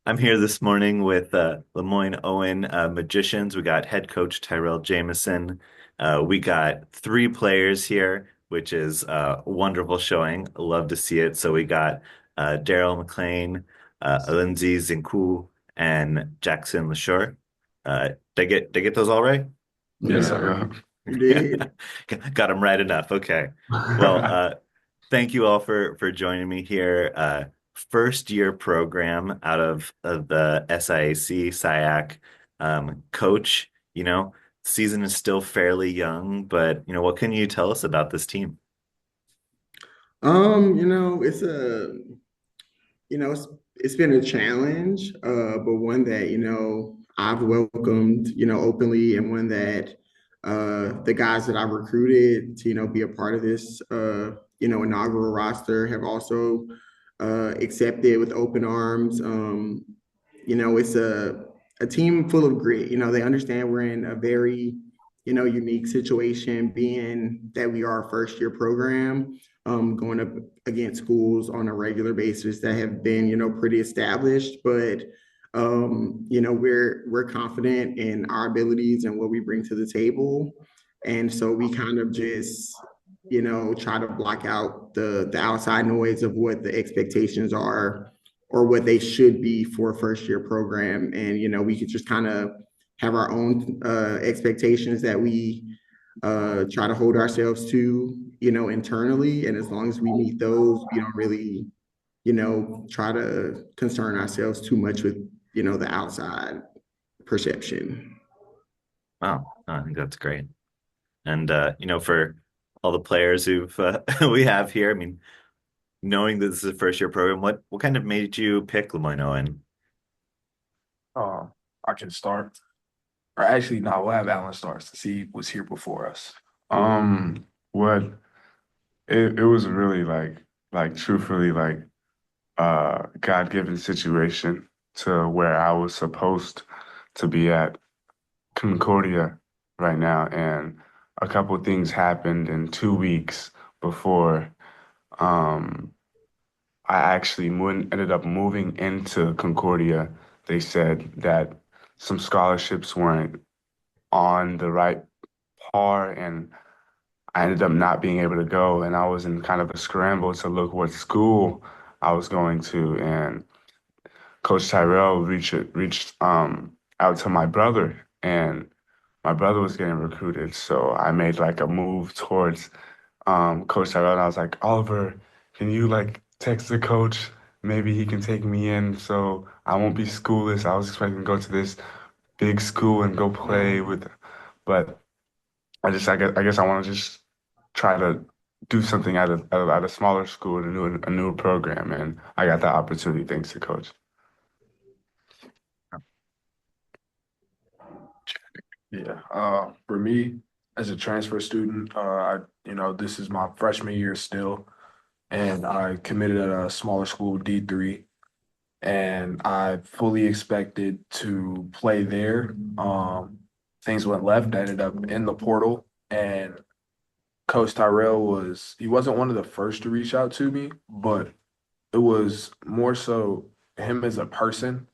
I'm here this morning with LeMoyne-Owen Magicians. We got head coach Tyrell Jamison. We got three players here, which is a wonderful showing. Love to see it. So we got Daryl McClain, Alendy Sincoul, and Jacqson Lesure. Did I get those all right? Yes, Yeah, sir. you did. Got them right enough. Okay. Well, thank you all for joining me here. First year program out of the SIAC, SIAC. Coach, season is still fairly young, but what can you tell us about this team? It's it's been a challenge, but one that, I've welcomed, openly, and one that the guys that I've recruited to, be a part of this inaugural roster have also accepted with open arms. It's a team full of grit. They understand we're in a very, unique situation, being that we are a first year program, going up against schools on a regular basis that have been, pretty established. But we're confident in our abilities and what we bring to the table. And so we kind of just, try to block out the outside noise of what the expectations are or what they should be for a first year program. And, we could just kind of have our own expectations that we try to hold ourselves to, internally. And as long as we meet those, we don't really, try to concern ourselves too much with, the outside perception. Wow, I think that's great. And for all the players who've we have here, I mean, knowing that this is a first year program, what kind of made you pick Lemoyne-Owen? Um, I can start. Or actually, no, we'll have Alan starts to see what's here before us. What it was really like truthfully like God-given situation to where I was supposed to be at Concordia right now, and a couple things happened in 2 weeks before um I actually ended up moving into Concordia. They said that some scholarships weren't on the right par, and I ended up not being able to go. And I was in kind of a scramble to look what school I was going to. And Coach Tyrell reached out to my brother, and my brother was getting recruited. So I made like a move towards Coach Tyrell, and I was like, Oliver, can you like text the coach? Maybe he can take me in so I won't be schoolless. I was expecting to go to this big school and go play with, but I guess I want to just try to do something at a smaller school, a new program, and I got that opportunity thanks to coach. Yeah, for me as a transfer student, this is my freshman year still, and I committed at a smaller school, D3, and I fully expected to play there. Things went left. I ended up in the portal, and Coach Tyrell he wasn't one of the first to reach out to me, but it was more so him as a person.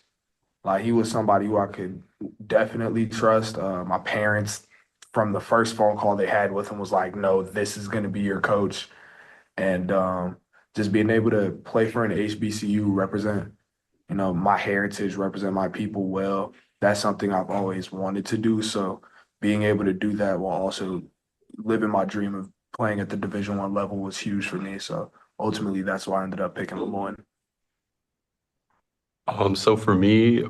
Like he was somebody who I could definitely trust. My parents, from the first phone call they had with him, was like, "No, this is going to be your coach." And just being able to play for an HBCU, represent, my heritage, represent my people well. That's something I've always wanted to do. So being able to do that while also living my dream of playing at the Division I level was huge for me. So ultimately, that's why I ended up picking LeMoyne. So for me,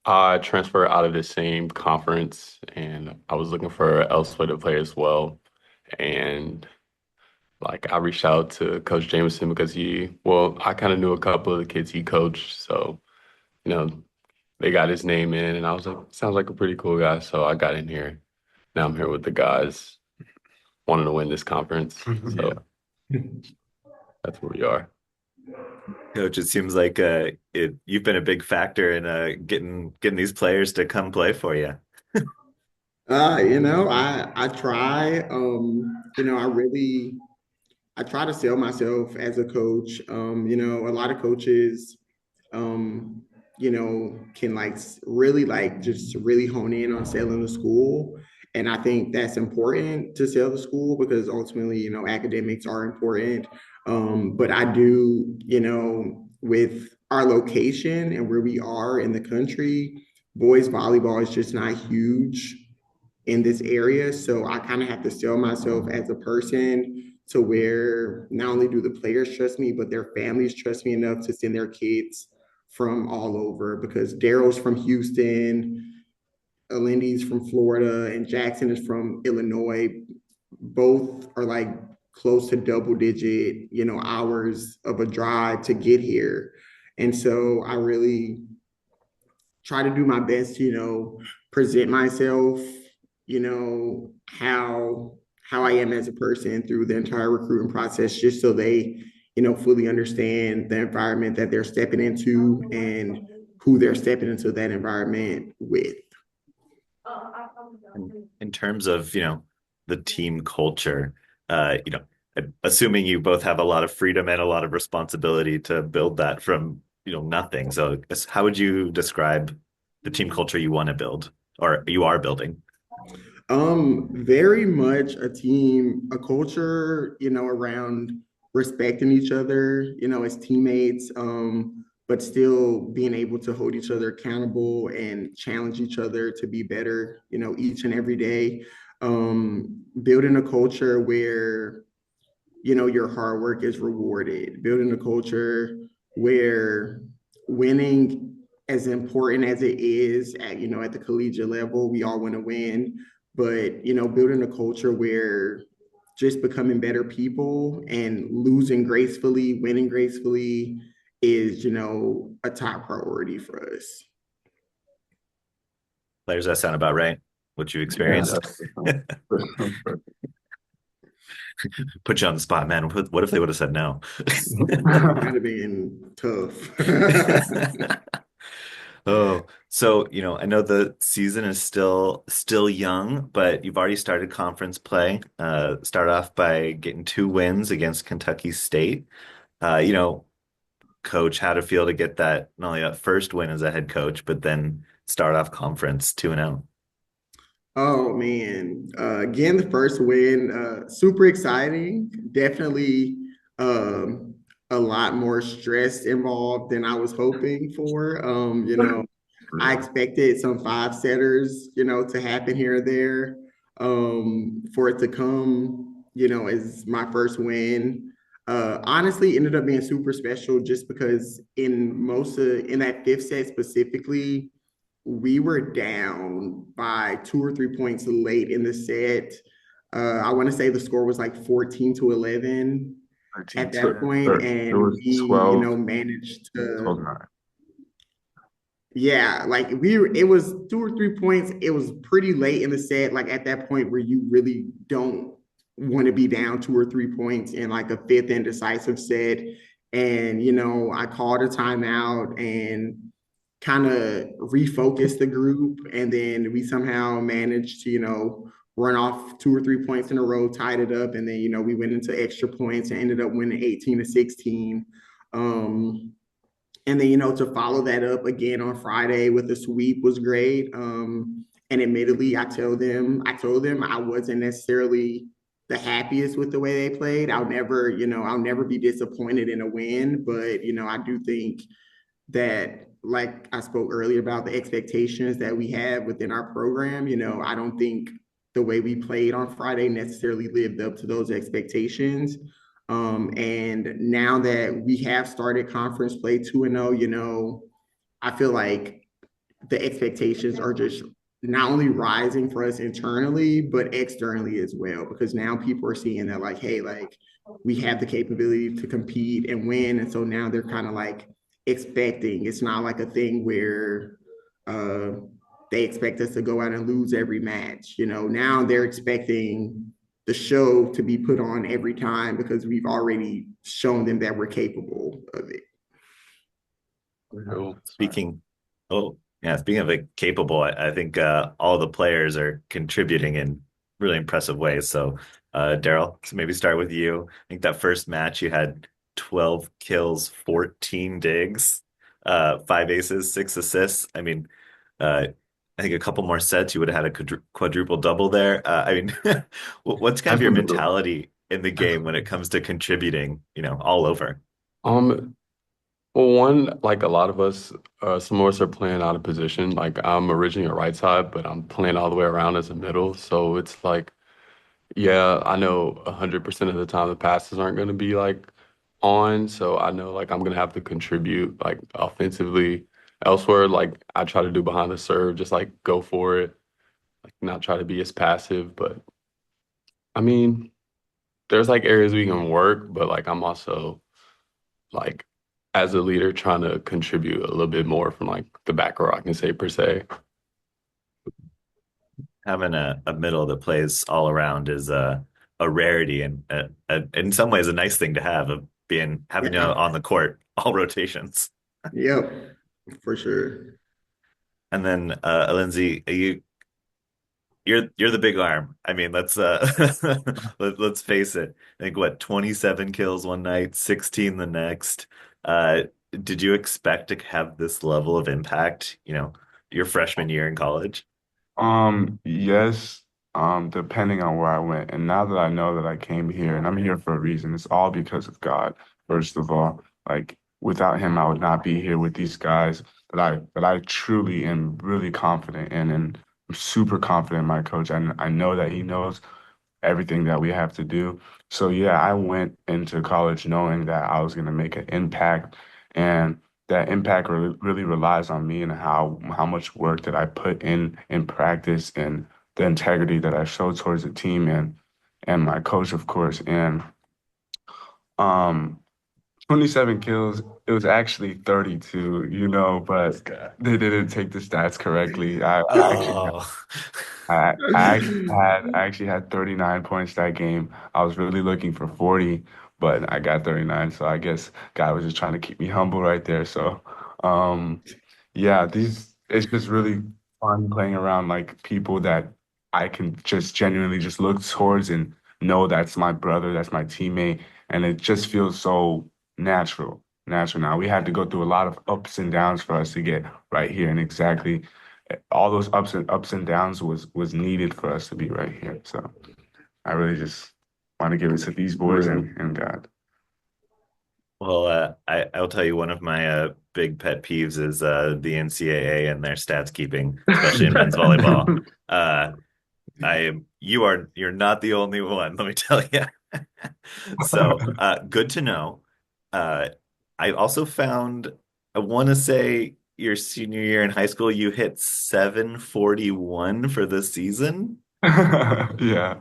I transferred out of the same conference and I was looking for elsewhere to play as well. And like I reached out to Coach Jameson because I kind of knew a couple of the kids he coached. So, you know, they got his name in and I was like, sounds like a pretty cool guy. So I got in here. Now I'm here with the guys wanting to win this conference. Yeah. So that's where we are. Coach, it seems like you've been a big factor in getting these players to come play for you. I try. I try to sell myself as a coach. A lot of coaches, um, can like really like just really hone in on selling the school. And I think that's important to sell the school because ultimately, academics are important. But I do, with our location and where we are in the country, boys volleyball is just not huge in this area. So I kind of have to sell myself as a person to where not only do the players trust me, but their families trust me enough to send their kids from all over because Daryl's from Houston, Alendy's from Florida, and Jacqson is from Illinois. Both are like close to double digit, hours of a drive to get here. And so I really try to do my best to, present myself, how I am as a person through the entire recruiting process, just so they, fully understand the environment that they're stepping into and who they're stepping into that environment with. In terms of, the team culture, assuming you both have a lot of freedom and a lot of responsibility to build that from, nothing. So how would you describe the team culture you want to build or you are building? Very much a culture, around respecting each other, as teammates, but still being able to hold each other accountable and challenge each other to be better, each and every day. Building a culture where, your hard work is rewarded, building a culture where winning, as important as it is at the collegiate level, we all want to win, but building a culture where just becoming better people and losing gracefully, winning gracefully is, a top priority for us. Players, that sound about right? What you Yeah, experienced? that's Put you on the spot, man. What if they would have said no? That'd have been tough. Oh, so, I know the season is still young, but you've already started conference play. Start off by getting 2 wins against Kentucky State. You know, coach, how to feel to get that not only that first win as a head coach, but then start off conference 2-0. Oh man, again, the first win, super exciting. Definitely a lot more stress involved than I was hoping for. I real. expected some five setters, to happen here or there. For it to come, as my first win. Honestly, ended up being super special just because in that fifth set specifically, we were down by 2 or 3 points late in the set. I want to say the score was like 14-11 13, at that point, it and was we, 12, managed to 9. yeah, like it was 2 or 3 points. It was pretty late in the set, like at that point where you really don't want to be down 2 or 3 points in like a fifth and decisive set. And, I called a timeout and kind of refocused the group. And then we somehow managed to, run off 2 or 3 points in a row, tied it up. And then, we went into extra points and ended up winning 18-16. And then, to follow that up again on Friday with a sweep was great. And admittedly, I told them I wasn't necessarily the happiest with the way they played. I'll never be disappointed in a win. But, I do think that, like I spoke earlier about the expectations that we have within our program, I don't think the way we played on Friday necessarily lived up to those expectations. And now that we have started conference play 2-0, I feel like the expectations are just not only rising for us internally, but externally as well, because now people are seeing that like, hey, like we have the capability to compete and win. And so now they're kind of like expecting. It's not like a thing where uh, they expect us to go out and lose every match. Now they're expecting the show to be put on every time because we've already shown them that we're capable of it. Speaking, oh yeah, speaking of like capable, I think all the players are contributing in really impressive ways. So, Daryl, so maybe start with you. I think that first match you had 12 kills, 14 digs. five aces, six assists. I mean, uh, I think a couple more sets, you would have had a quadruple double there. I mean, what's kind of That's a your little. mentality in the game when it comes to contributing, all over? Um, well, one, like a lot of us, some of us are playing out of position. Like I'm originally a right side, but I'm playing all the way around as a middle. So it's like, yeah, I know 100% of the time the passes aren't going to be like on. So I know like I'm going to have to contribute like offensively elsewhere. Like I try to do behind the serve, just like go for it, like not try to be as passive. But I mean, there's like areas we can work, but like I'm also like as a leader trying to contribute a little bit more from like the back row, I can say per se. Having a middle that plays all around is a rarity and in some ways a nice thing to have of being having Yeah. on the court all rotations. Yep. For sure. And then Lindsay, you're the big arm. I mean, let's let's face it. I think what 27 kills one night, 16 the next. Uh, did you expect to have this level of impact, your freshman year in college? Yes, depending on where I went. And now that I know that I came here and I'm here for a reason, it's all because of God, first of all. Like without him, I would not be here with these guys that I truly am really confident in, and I'm super confident in my coach. I know that he knows everything that we have to do. So yeah, I went into college knowing that I was going to make an impact, and that impact really relies on me and how much work that I put in practice and the integrity that I show towards the team and my coach, of course. And um 27 kills. It was actually 32, but they didn't take the stats correctly. Oh, I actually had 39 points that game. I was really looking for 40, but I got 39. So I guess God was just trying to keep me humble right there. So um yeah, these it's just really fun playing around like people that I can just genuinely just look towards and know that's my brother, that's my teammate, and it just feels so natural. Natural now. We had to go through a lot of ups and downs for us to get right here, and exactly all those ups and downs was needed for us to be right here. So I really just want to give it to these boys and God. well, I'll tell you one of my big pet peeves is the NCAA and their stats keeping, especially in men's volleyball. Uh, you're not the only one, let me tell you. So, good to know. Uh, I also found, I want to say your senior year in high school, you hit 741 for the season. Yeah.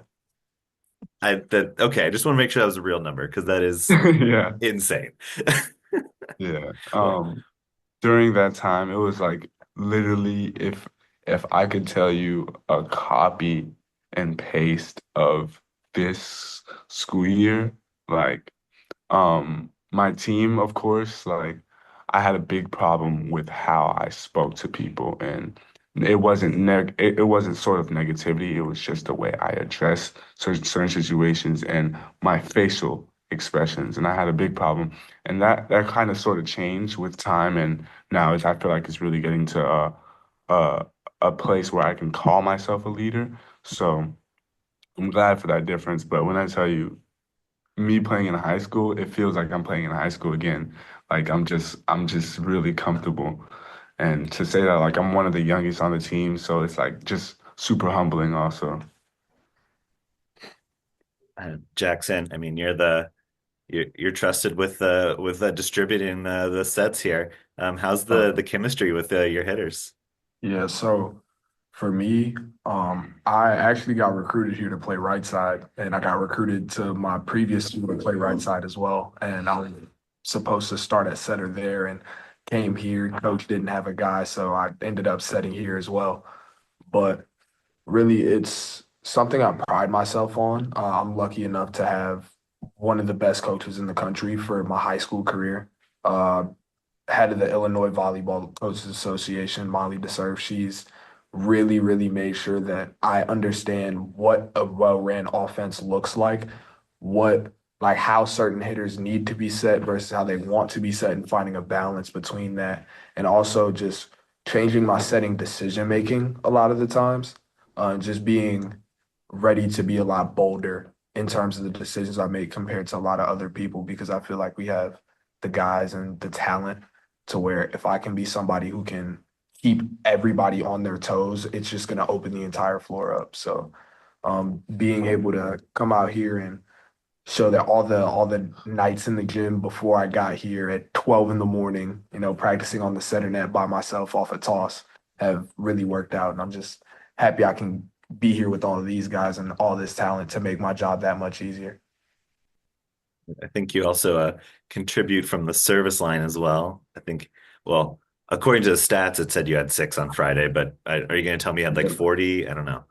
Okay, I just want to make sure that was a real number because that is Yeah. insane. Yeah. Well, During that time, it was like literally if I could tell you a copy and paste of this school year, like my team, of course, like I had a big problem with how I spoke to people, and it wasn't sort of negativity, it was just the way I addressed certain situations and my facial expressions, and I had a big problem, and that kind of sort of changed with time, and now I feel like it's really getting to a a place where I can call myself a leader. So I'm glad for that difference. But when I tell you me playing in high school, it feels like I'm playing in high school again. Like I'm just really comfortable. And to say that like I'm one of the youngest on the team, so it's like just super humbling also. Jackson, I mean, you're trusted with distributing the sets here. How's the chemistry with your hitters? Yeah, so for me, I actually got recruited here to play right side, and I got recruited to my previous school to play right side as well. And I was supposed to start at center there, and came here. Coach didn't have a guy, so I ended up setting here as well. But really, it's something I pride myself on. I'm lucky enough to have one of the best coaches in the country for my high school career. Uh, Head of the Illinois Volleyball Coaches Association, Molly DeServe. She's really, really made sure that I understand what a well-ran offense looks like, what like how certain hitters need to be set versus how they want to be set and finding a balance between that. And also just changing my setting decision making a lot of the times, just being ready to be a lot bolder in terms of the decisions I make compared to a lot of other people because I feel like we have the guys and the talent to where if I can be somebody who can keep everybody on their toes, it's just going to open the entire floor up. So being able to come out here and show that all the nights in the gym before I got here at 12 in the morning, practicing on the center net by myself off a toss have really worked out. And I'm just happy I can be here with all of these guys and all this talent to make my job that much easier. I think you also contribute from the service line as well. I think, well, according to the stats, it said you had 6 on Friday, but are you going to tell me you had like 40? I don't know.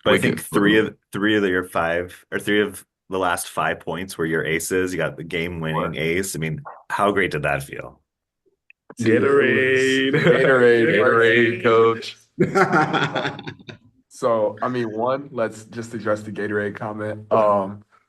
But I think three of your 5 or 3 of the last 5 points were your aces. You got the game-winning ace. I mean, how great did that feel? Gatorade. Gatorade, coach. So, I mean, let's just address the Gatorade comment.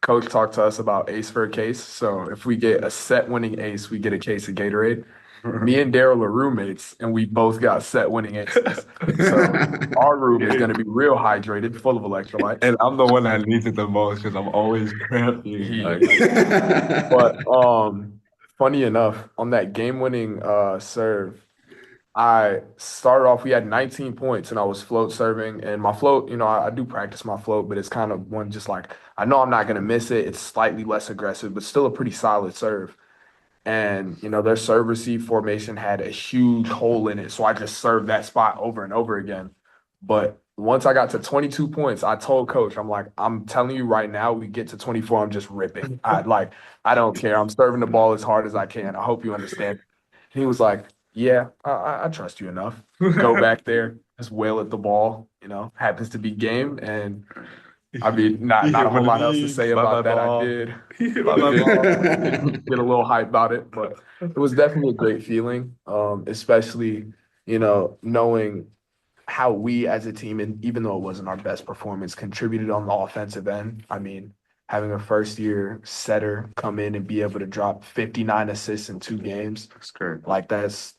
Coach talked to us about ace for a case. So if we get a set winning ace, we get a case of Gatorade. Me and Daryl are roommates, and we both got set winning aces. So our room is going to be real hydrated, full of electrolytes. And I'm the one that needs it the most because I'm always cramping. But funny enough, on that game-winning serve, I started off, we had 19 points, and I was float serving. And my float, I do practice my float, but it's kind of one just like, I know I'm not going to miss it. It's slightly less aggressive, but still a pretty solid serve. And, their serve receive formation had a huge hole in it. So I just served that spot over and over again. But once I got to 22 points, I told coach, I'm like, I'm telling you right now, we get to 24, I'm just ripping. I don't care. I'm serving the ball as hard as I can. I hope you understand. And he was like, yeah, I trust you enough. Go back there, just wail at the ball, happens to be game. And I mean, not a whole lot else to say about that. I did get a little hype about it, but it was definitely a great feeling, especially, knowing how we as a team, and even though it wasn't our best performance, contributed on the offensive end. I mean, having a first-year setter come in and be able to drop 59 assists in 2 games, That's great. like that's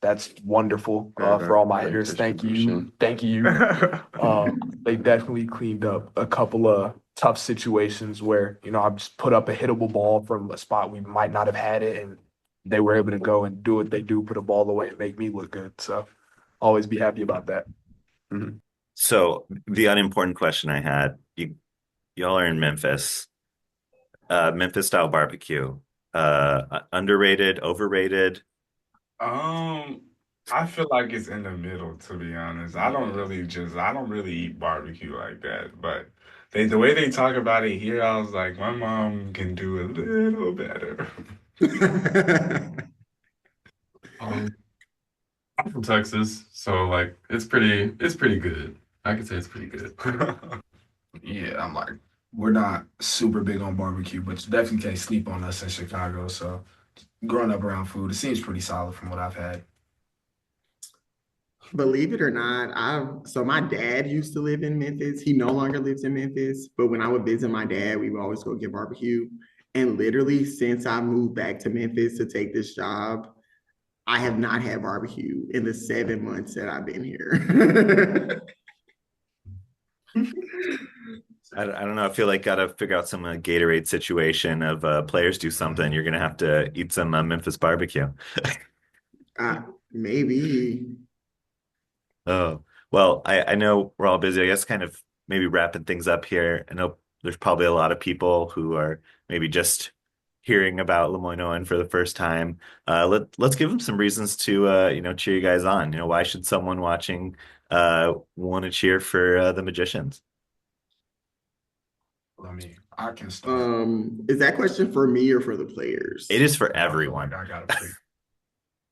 wonderful for all my hitters. Thank you. They definitely cleaned up a couple of tough situations where, I just put up a hittable ball from a spot we might not have had it, and they were able to go and do what they do, put a ball away and make me look good. So always be happy about that. Mhm. So the unimportant question I had, y'all are in Memphis, Memphis style barbecue, underrated, overrated? I feel like it's in the middle, to be honest. I don't really eat barbecue like that. But the way they talk about it here, I was like, my mom can do a little better. Um, I'm from Texas, so like it's pretty good. I can say it's pretty good. Yeah, I'm like, we're not super big on barbecue, but you definitely can't sleep on us in Chicago. So growing up around food, it seems pretty solid from what I've had. Believe it or not, so my dad used to live in Memphis. He no longer lives in Memphis, but when I would visit my dad, we would always go get barbecue. And literally, since I moved back to Memphis to take this job, I have not had barbecue in the 7 months that I've been here. I don't know. I feel like gotta figure out some Gatorade situation of players do something. You're gonna have to eat some Memphis barbecue. Maybe. Oh, well, I know we're all busy. I guess kind of maybe wrapping things up here. I know there's probably a lot of people who are maybe just hearing about LeMoyne-Owen for the first time. Let's give them some reasons to cheer you guys on. Why should someone watching want to cheer for the Magicians? I can start. Is that question for me or for the players? It is for everyone. I gotta pick.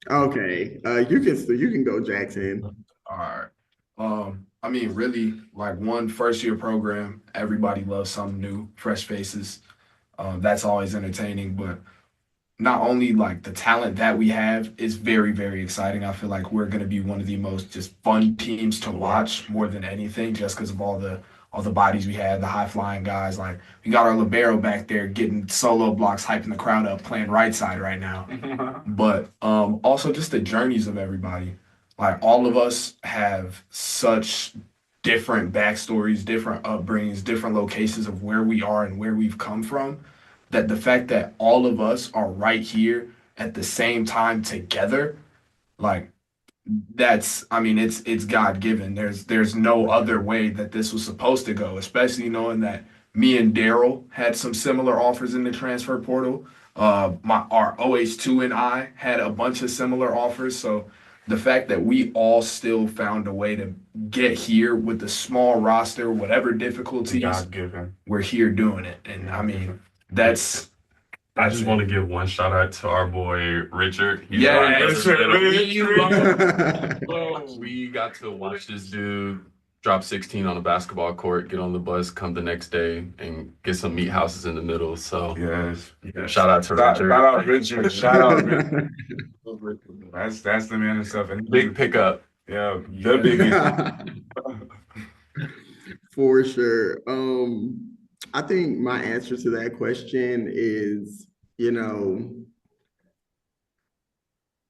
Okay. You can go, Jacqson. All right. I mean, really, like one first year program, everybody loves something new, fresh faces. That's always entertaining, but not only like the talent that we have is very, very exciting. I feel like we're going to be one of the most just fun teams to watch more than anything, just because of all the bodies we had, the high flying guys. Like we got our libero back there getting solo blocks, hyping the crowd up, playing right side right now. But also just the journeys of everybody. Like all of us have such different backstories, different upbringings, different locations of where we are and where we've come from. That the fact that all of us are right here at the same time together, like that's I mean it's God given. There's no other way that this was supposed to go, especially knowing that me and Daryl had some similar offers in the transfer portal. Our OH2 and I had a bunch of similar offers. So the fact that we all still found a way to get here with a small roster, whatever difficulties, God given. we're here doing it. And I mean, that's I just want to give one shout out to our boy Richard. He's Yeah, our Richard. we got to watch this dude drop 16 on a basketball court, get on the bus, come the next day, and get some meat houses in the middle. So Yes. shout out to Shout Richard. out Richard. Shout out Richard. That's the man himself. And Big pickup. yeah, the biggest. For sure. I think my answer to that question is,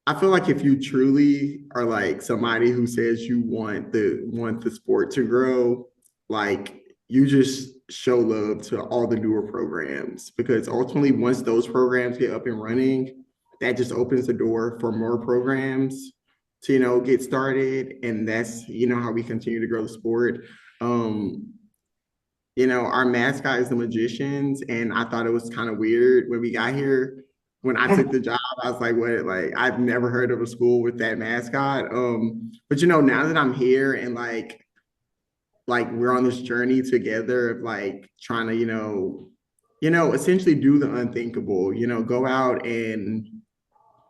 I feel like if you truly are like somebody who says you want the sport to grow, like you just show love to all the newer programs because ultimately once those programs get up and running, that just opens the door for more programs to, get started. And that's, how we continue to grow the sport. Our mascot is the Magicians, and I thought it was kind of weird when we got here. When I took the job, I was like, "What? Like, I've never heard of a school with that mascot." But now that I'm here and like we're on this journey together of like trying to, essentially do the unthinkable. Go out and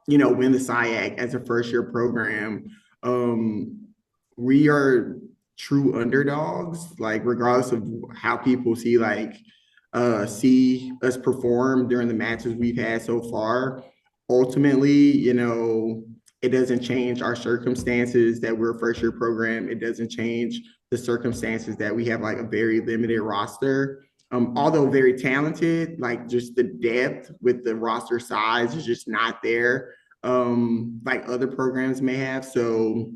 win the SIAC as a first year program. We are true underdogs, like regardless of how people see us perform during the matches we've had so far. Ultimately, it doesn't change our circumstances that we're a first year program. It doesn't change the circumstances that we have like a very limited roster. Although very talented, like just the depth with the roster size is just not there, like other programs may have. So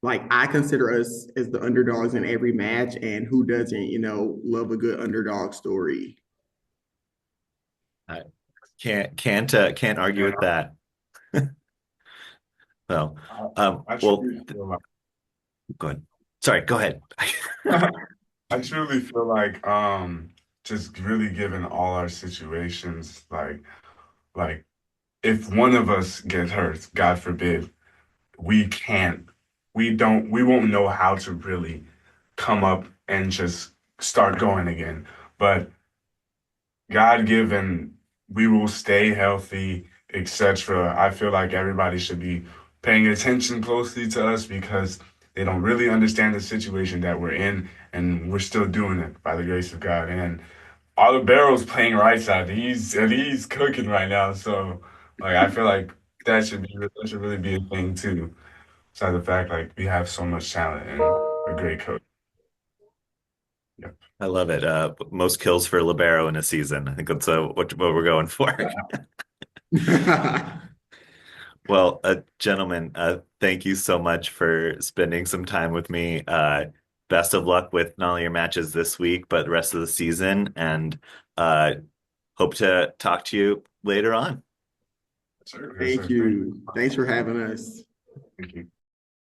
like I consider us as the underdogs in every match, and who doesn't, love a good underdog story. I can't argue with that. So, I well, truly feel like go ahead. Sorry, go ahead. I truly feel like just really given all our situations, like if one of us gets hurt, God forbid, we can't we won't know how to really come up and just start going again. But God given, we will stay healthy, etc. I feel like everybody should be paying attention closely to us because they don't really understand the situation that we're in, and we're still doing it by the grace of God. And all the barrels playing right side, he's cooking right now. So like I feel like that should really be a thing too. Besides the fact like we have so much talent and a great coach. Yep. I love it. Most kills for libero in a season. I think that's what we're going for. Well, gentlemen, thank you so much for spending some time with me. Best of luck with not only your matches this week, but the rest of the season, and hope to talk to you later on. Sure. Thank you. Thanks for having us.